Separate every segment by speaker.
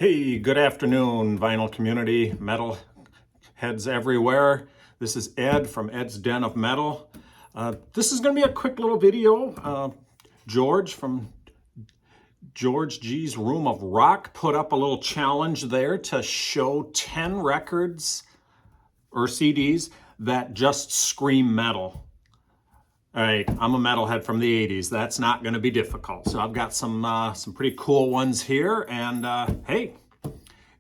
Speaker 1: Hey, good afternoon, vinyl community, metal heads everywhere. This is Ed from Ed's Den of Metal. This is going to be a quick little video. George from George G's Room of Rock put up a little challenge there to show 10 records or CDs that just scream metal. All right, I'm a metalhead from the 80s. That's not going to be difficult. So I've got some pretty cool ones here, and hey,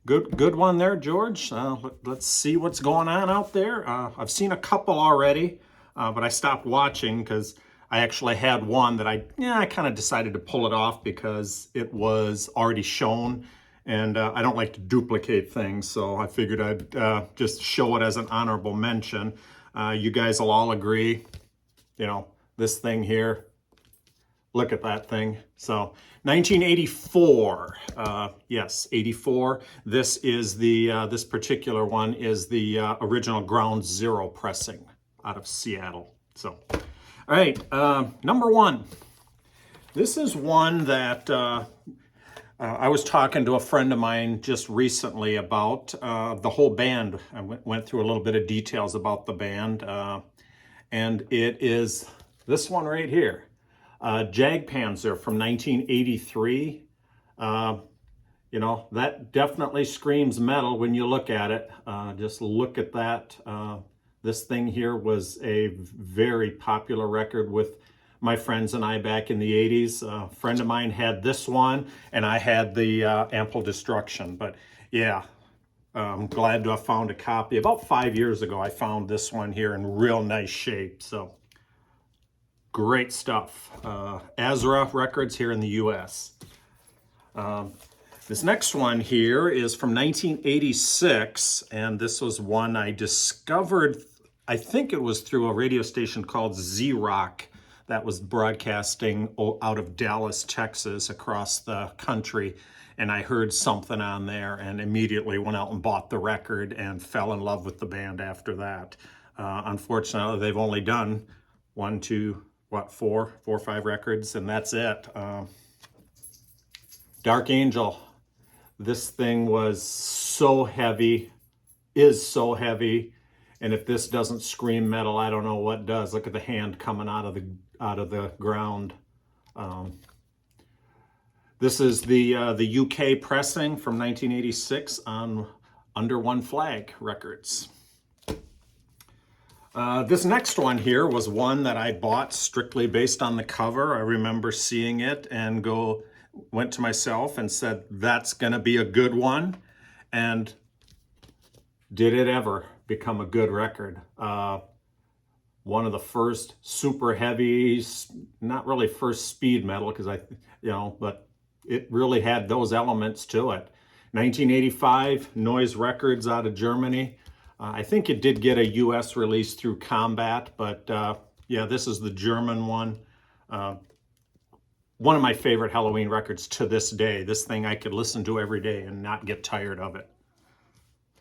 Speaker 1: good one there, George. Let's see what's going on out there. I've seen a couple already, but I stopped watching because I actually had one that I kind of decided to pull it off because it was already shown, and I don't like to duplicate things, so I figured I'd just show it as an honorable mention. You guys will all agree, you know, this thing here, look at that thing. So 1984, yes, 84. This is the, this particular one is the original Ground Zero pressing out of Seattle. So, all right, number one. This is one that I was talking to a friend of mine just recently about the whole band. I went through a little bit of details about the band, and it is this one right here. Jag Panzer from 1983. You know, that definitely screams metal when you look at it. Just look at that. This thing here was a very popular record with my friends and I back in the 80s. A friend of mine had this one, and I had the Ample Destruction. But yeah, I'm glad to have found a copy. About 5 years ago, I found this one here in real nice shape. So great stuff. Azra Records here in the US. This next one here is from 1986, and this was one I discovered, I think it was through a radio station called Z-Rock that was broadcasting out of Dallas, Texas, across the country. And I heard something on there and immediately went out and bought the record and fell in love with the band after that. Unfortunately, they've only done four or five records, and that's it. Dark Angel. This thing was so heavy, is so heavy, and if this doesn't scream metal, I don't know what does. Look at the hand coming out of the ground. This is the UK pressing from 1986 on Under One Flag Records. This next one here was one that I bought strictly based on the cover. I remember seeing it and went to myself and said, that's gonna be a good one. And did it ever become a good record? One of the first super heavy, not really first speed metal, because but it really had those elements to it. 1985, Noise Records out of Germany. I think it did get a US release through Combat, but yeah, this is the German one. One of my favorite Halloween records to this day. This thing I could listen to every day and not get tired of it.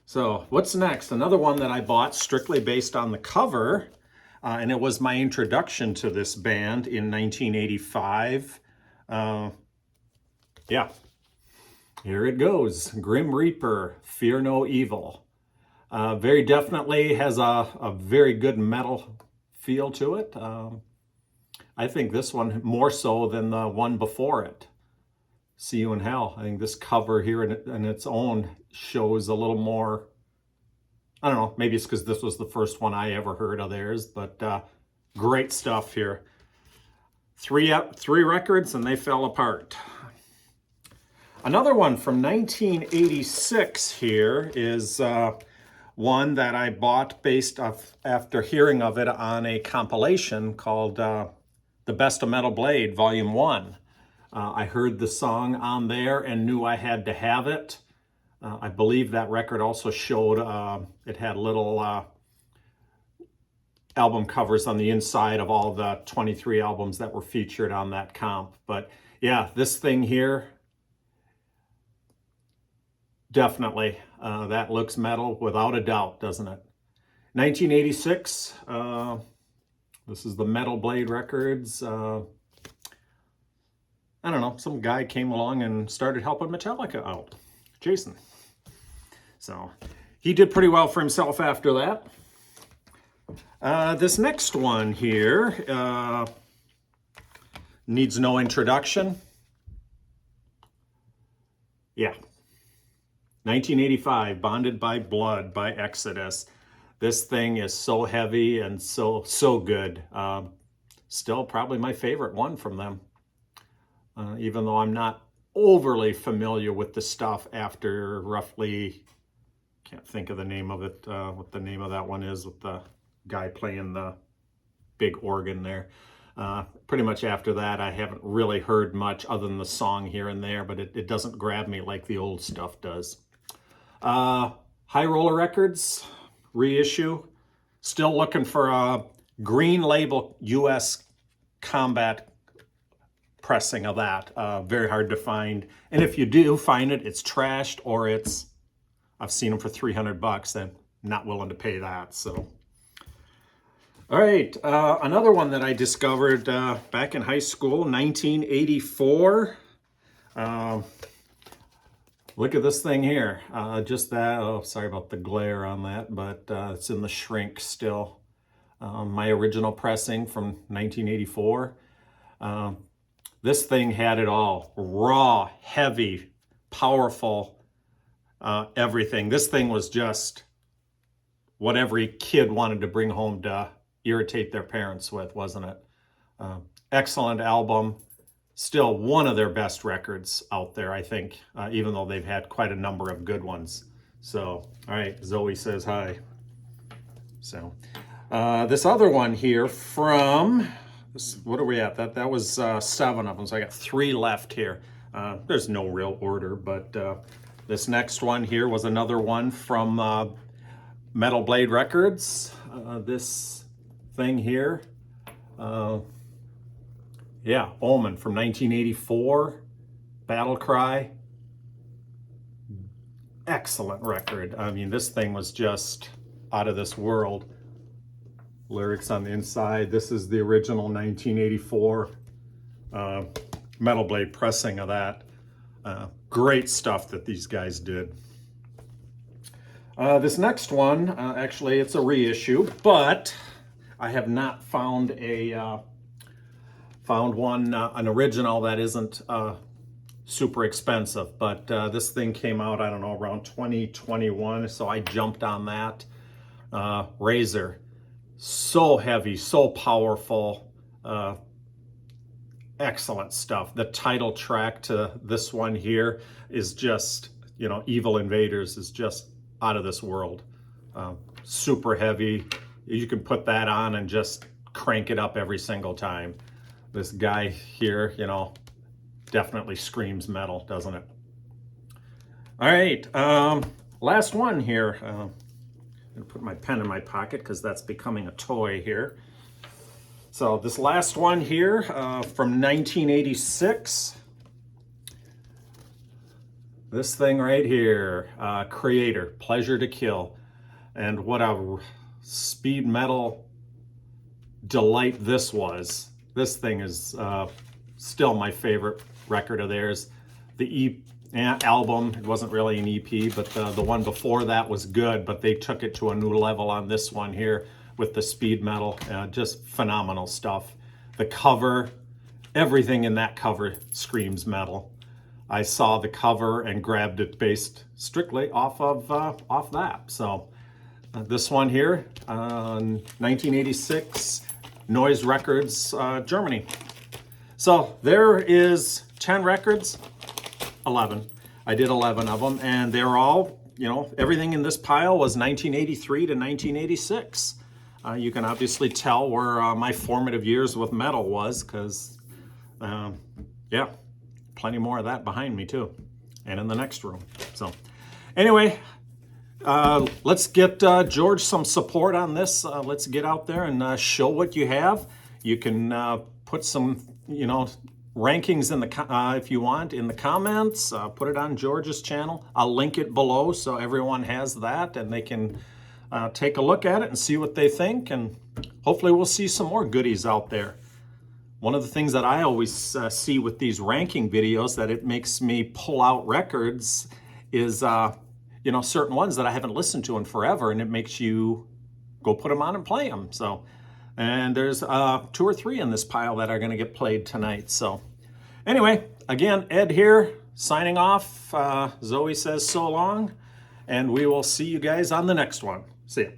Speaker 1: So what's next? Another one that I bought strictly based on the cover, and it was my introduction to this band in 1985. Yeah, here it goes. Grim Reaper, Fear No Evil. Very definitely has a very good metal feel to it. I think this one more so than the one before it. See You in Hell. I think this cover here in its own shows a little more, I don't know, maybe it's because this was the first one I ever heard of theirs, but great stuff here. Three records and they fell apart. Another one from 1986 here is one that I bought based off after hearing of it on a compilation called The Best of Metal Blade, Volume 1. I heard the song on there and knew I had to have it. I believe that record also showed, it had little album covers on the inside of all the 23 albums that were featured on that comp. But yeah, this thing here, definitely, that looks metal without a doubt, doesn't it? 1986, this is the Metal Blade Records. I don't know, some guy came along and started helping Metallica out. Jason. So he did pretty well for himself after that. This next one here needs no introduction. Yeah. 1985, Bonded by Blood by Exodus. This thing is so heavy and so good. Still probably my favorite one from them. Even though I'm not overly familiar with the stuff after roughly, can't think of the name of it, what the name of that one is with the guy playing the big organ there. Pretty much after that, I haven't really heard much other than the song here and there, but it doesn't grab me like the old stuff does. High Roller Records, reissue. Still looking for a green label U.S. combat pressing of that. Very hard to find. And if you do find it, it's trashed or I've seen them for $300. I'm not willing to pay that, so. All right, another one that I discovered back in high school, 1984. Look at this thing here. Just that, oh, sorry about the glare on that, but it's in the shrink still. My original pressing from 1984. This thing had it all. Raw, heavy, powerful, everything. This thing was just what every kid wanted to bring home to irritate their parents with, wasn't it? Excellent album. Still one of their best records out there, I think, even though they've had quite a number of good ones. So, all right, Zoe Says Hi. So, this other one here from, what are we at? That was 7 of them, so I got 3 left here. There's no real order, but this next one here was another one from Metal Blade Records. This thing here. Yeah, Omen from 1984, Battle Cry. Excellent record. I mean, this thing was just out of this world. Lyrics on the inside. This is the original 1984 Metal Blade pressing of that. Great stuff that these guys did. This next one, actually, it's a reissue, but I have not found an original that isn't super expensive, but this thing came out, I don't know, around 2021, so I jumped on that. Razor, so heavy, so powerful, excellent stuff. The title track to this one here is just, you know, Evil Invaders is just out of this world. Super heavy. You can put that on and just crank it up every single time. This guy here, you know, definitely screams metal, doesn't it? All right, last one here. I'm gonna put my pen in my pocket because that's becoming a toy here. So this last one here from 1986. This thing right here, Creator, Pleasure to Kill. And what a speed metal delight this was. This thing is still my favorite record of theirs. The album, it wasn't really an EP, but the one before that was good, but they took it to a new level on this one here with the speed metal. Just phenomenal stuff. The cover, everything in that cover screams metal. I saw the cover and grabbed it based strictly off that. So this one here, 1986, Noise Records, Germany. So there is 10 records, 11. I did 11 of them, and they're all, you know, everything in this pile was 1983 to 1986. You can obviously tell where my formative years with metal was, because, yeah, plenty more of that behind me too, and in the next room. So anyway, let's get George some support on this. Let's get out there and show what you have. You can put some, you know, rankings in the if you want in the comments. Put it on George's channel. I'll link it below so everyone has that and they can take a look at it and see what they think, and hopefully we'll see some more goodies out there. One of the things that I always see with these ranking videos that it makes me pull out records is, you know, certain ones that I haven't listened to in forever, and it makes you go put them on and play them. So, and there's 2 or 3 in this pile that are going to get played tonight. So anyway, again, Ed here, signing off. Zoe says so long, and we will see you guys on the next one. See ya.